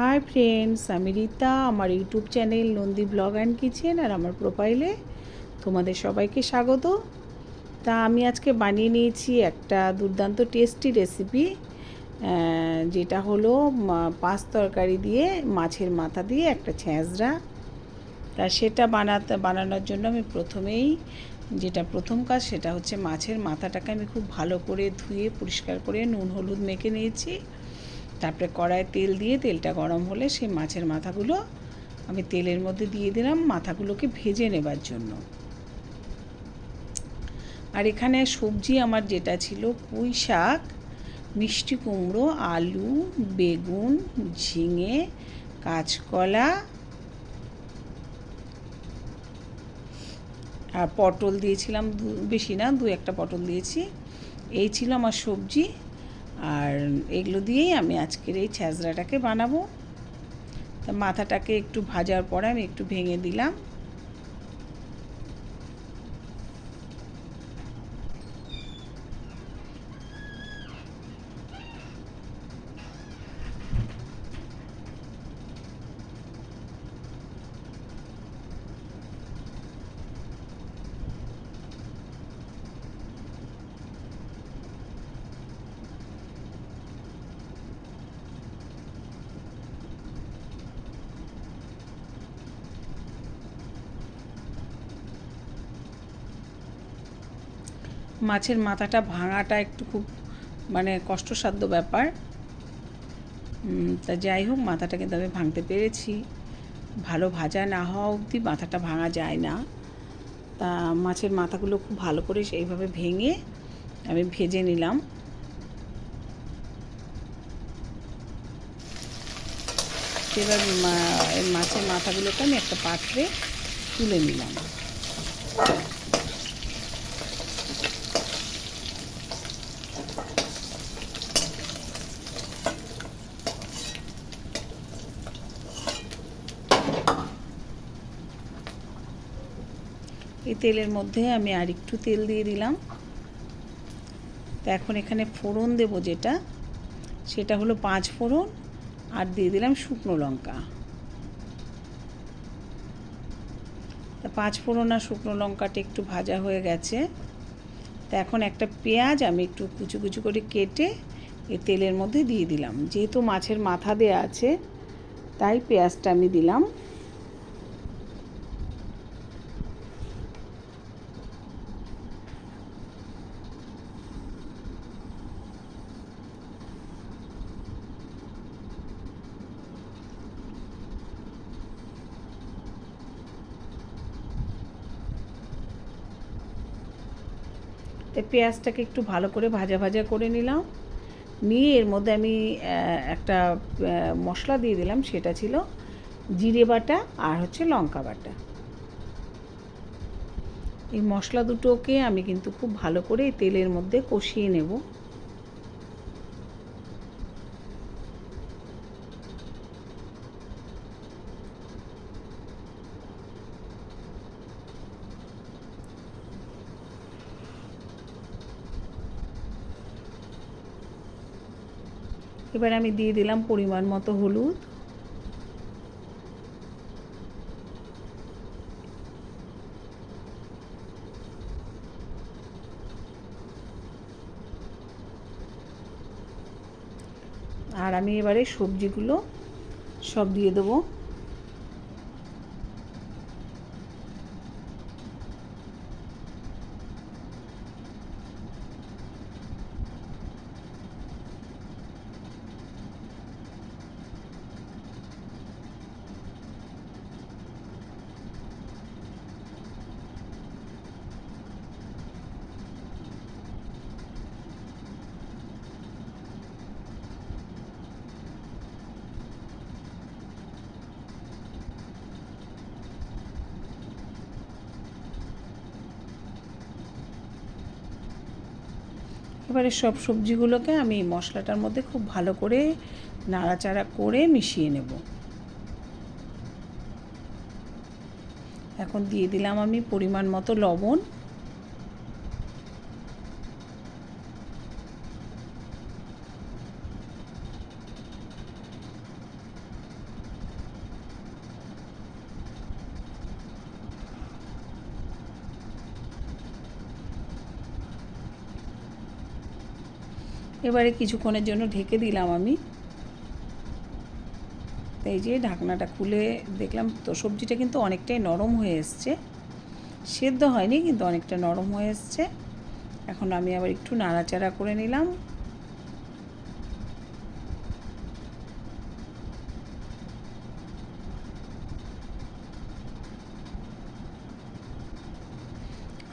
Hi friends, আমি রীতা। আমার YouTube channel Nandi blog and kitchen আর আমার প্রোফাইলে তোমাদের সবাইকে স্বাগত। তা আমি আজকে বানিয়ে নিয়েছি একটা দুর্দান্ত টেস্টি রেসিপি, যেটা হলো পাঁচ তরকারি দিয়ে মাছের মাথা দিয়ে একটা ছ্যাঁচড়া। তা সেটা বানানোর জন্য আমি প্রথম কাজ সেটা হচ্ছে মাছের মাথাটাকে আমি খুব ভালো করে ধুয়ে পরিষ্কার করে নুন হলুদ মেখে নিয়েছি। তারপরে কড়ায় তেল দিয়ে তেলটা গরম হলে সেই মাছের মাথাগুলো আমি তেলের মধ্যে দিয়ে দিলাম মাথাগুলোকে ভেজে নেবার জন্য। আর এখানে সবজি আমার যেটা ছিল পুঁই শাক, মিষ্টি কুমড়ো, আলু, বেগুন, ঝিঙে, কাঁচকলা আর পটল দিয়েছিলাম, বেশি না, দু একটা পটল দিয়েছি। এই ছিল আমার সবজি, আর এগুলো দিয়েই আমি আজকের এই ছ্যাঁচড়াটাকে বানাবো। তা মাথাটাকে একটু ভাজার পরে আমি একটু ভেঙে দিলাম। মাছের মাথাটা ভাঙাটা একটু খুব কষ্টসাধ্য ব্যাপার। তা যাই হোক, মাথাটা কিন্তু আমি ভাঙতে পেরেছি। ভালো ভাজা না হওয়া অবধি মাথাটা ভাঙা যায় না। তা মাছের মাথাগুলো খুব ভালো করে সেইভাবে ভেঙে আমি ভেজে নিলাম। এবার মাছের মাথাগুলোকে আমি একটা পাত্রে তুলে নিলাম। এই তেলের মধ্যে আমি আর একটু তেল দিয়ে দিলাম। তো এখন এখানে ফোড়ন দেব, সেটা হলো 5 ফোড়ন, আর দিয়ে দিলাম শুকনো লঙ্কা। তা 5 ফোড়ন আর শুকনো লঙ্কাটা একটু ভাজা হয়ে গেছে। তা এখন একটা পেঁয়াজ আমি একটু কুচি কুচি করে কেটে এই তেলের মধ্যে দিয়ে দিলাম। যেহেতু মাছের মাথা দেয়া আছে তাই পেঁয়াজটা আমি দিলাম। তো পেঁয়াজটাকে একটু ভালো করে ভাজা ভাজা করে নিলাম। নিয়ে এর মধ্যে আমি একটা মশলা দিয়ে দিলাম, সেটা ছিল জিরে বাটা আর হচ্ছে লঙ্কা বাটা। এই মশলা দুটোকে আমি কিন্তু খুব ভালো করে এই তেলের মধ্যে কষিয়ে নেব। এবার আমি দিয়ে দিলাম পরিমাণ মতো হলুদ, আর আমি এবারে সবজিগুলো সব দিয়ে দেবো। এবারে সব সবজিগুলোকে আমি মশলাটার মধ্যে খুব ভালো করে নাড়াচাড়া করে মিশিয়ে নেব। এখন দিয়ে দিলাম আমি পরিমাণ মতো লবণ। এবারে কিছুক্ষণের জন্য ঢেকে দিলাম আমি। এই যে ঢাকনাটা খুলে দেখলাম তো সবজিটা কিন্তু অনেকটাই নরম হয়ে এসছে, সেদ্ধ হয়নি কিন্তু অনেকটা নরম হয়ে এসছে। এখন আমি আবার একটু নাড়াচাড়া করে নিলাম।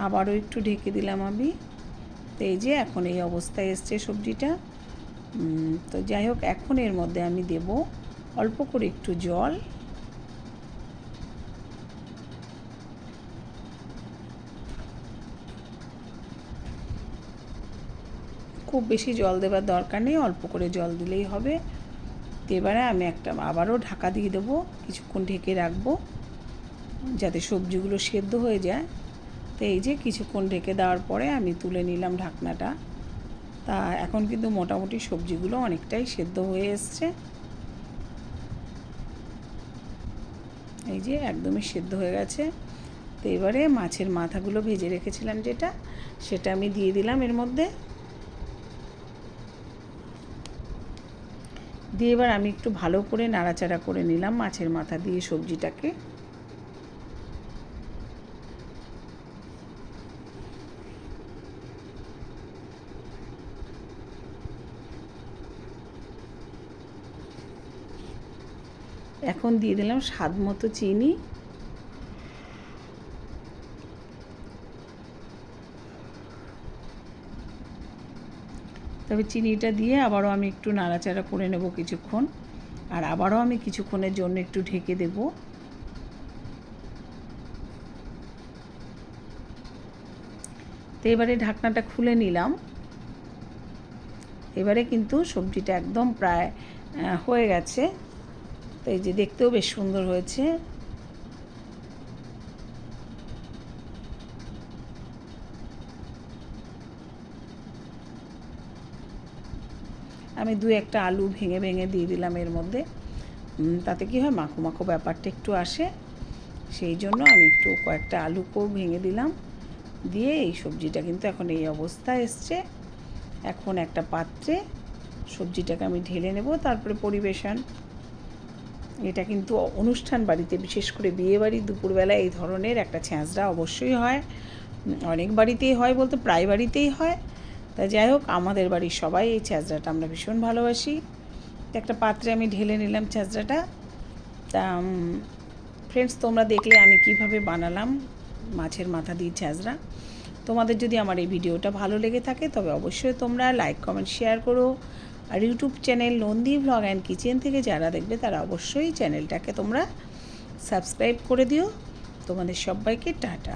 আবারও একটু ঢেকে দিলাম আমি। তো এই যে এখন এই অবস্থায় এসছে সবজিটা। তো যাই হোক, এখন এর মধ্যে আমি দেব অল্প করে একটু জল। খুব বেশি জল দেওয়ার দরকার নেই, অল্প করে জল দিলেই হবে। তো এবারে আমি আবারও ঢাকা দিয়ে দেবো, কিছুক্ষণ ঢেকে রাখবো যাতে সবজিগুলো সেদ্ধ হয়ে যায়। তো এই যে কিছুক্ষণ ঢেকে দেওয়ার পরে আমি তুলে নিলাম ঢাকনাটা। তা এখন কিন্তু মোটামুটি সবজিগুলো অনেকটাই সেদ্ধ হয়ে এসছে। এই যে একদমই সেদ্ধ হয়ে গেছে। তো এবারে মাছের মাথাগুলো ভেজে রেখেছিলাম সেটা আমি দিয়ে দিলাম এর মধ্যে। দিয়ে এবার আমি একটু ভালো করে নাড়াচাড়া করে নিলাম মাছের মাথা দিয়ে সবজিটাকে। এখন দিয়ে দিলাম স্বাদ মতো চিনি। তবে চিনিটা দিয়ে আবারও আমি একটু নাড়াচাড়া করে নেব কিছুক্ষণ, আর আবারও আমি কিছুক্ষণের জন্য একটু ঢেকে দেব। তো এবারে ঢাকনাটা খুলে নিলাম। এবারে কিন্তু সবজিটা একদম প্রায় হয়ে গেছে। তো এই যে দেখতেও বেশ সুন্দর হয়েছে। আমি 2-1টা আলু ভেঙে ভেঙে দিয়ে দিলাম এর মধ্যে। তাতে কি হয়, মাখো মাখো ব্যাপারটা একটু আসে, সেই জন্য আমি একটু কয়েকটা আলুকেও ভেঙে দিলাম। দিয়ে এই সবজিটা কিন্তু এখন এই অবস্থায় এসছে। এখন একটা পাত্রে সবজিটাকে আমি ঢেলে নেব, তারপরে পরিবেশন। এটা কিন্তু অনুষ্ঠান বাড়িতে, বিশেষ করে বিয়েবাড়ি দুপুরবেলা এই ধরনের একটা ছ্যাঁচড়া অবশ্যই হয়। অনেক বাড়িতেই হয়, বলতে প্রায় বাড়িতেই হয়। তা যাই হোক, আমাদের বাড়ির সবাই এই ছ্যাঁচড়াটা আমরা ভীষণ ভালোবাসি। একটা পাত্রে আমি ঢেলে নিলাম ছ্যাঁচড়াটা। তা ফ্রেন্ডস, তোমরা দেখলে আমি কিভাবে বানালাম মাছের মাথা দিয়ে ছ্যাঁচড়া। তোমাদের যদি আমার এই ভিডিওটা ভালো লেগে থাকে তবে অবশ্যই তোমরা লাইক, কমেন্ট, শেয়ার করো। আর YouTube channel Nandi blog and kitchen থেকে যারা দেখবে তারা অবশ্যই চ্যানেলটাকে তোমরা সাবস্ক্রাইব করে দিও। তোমাদের সবাইকে টাটা।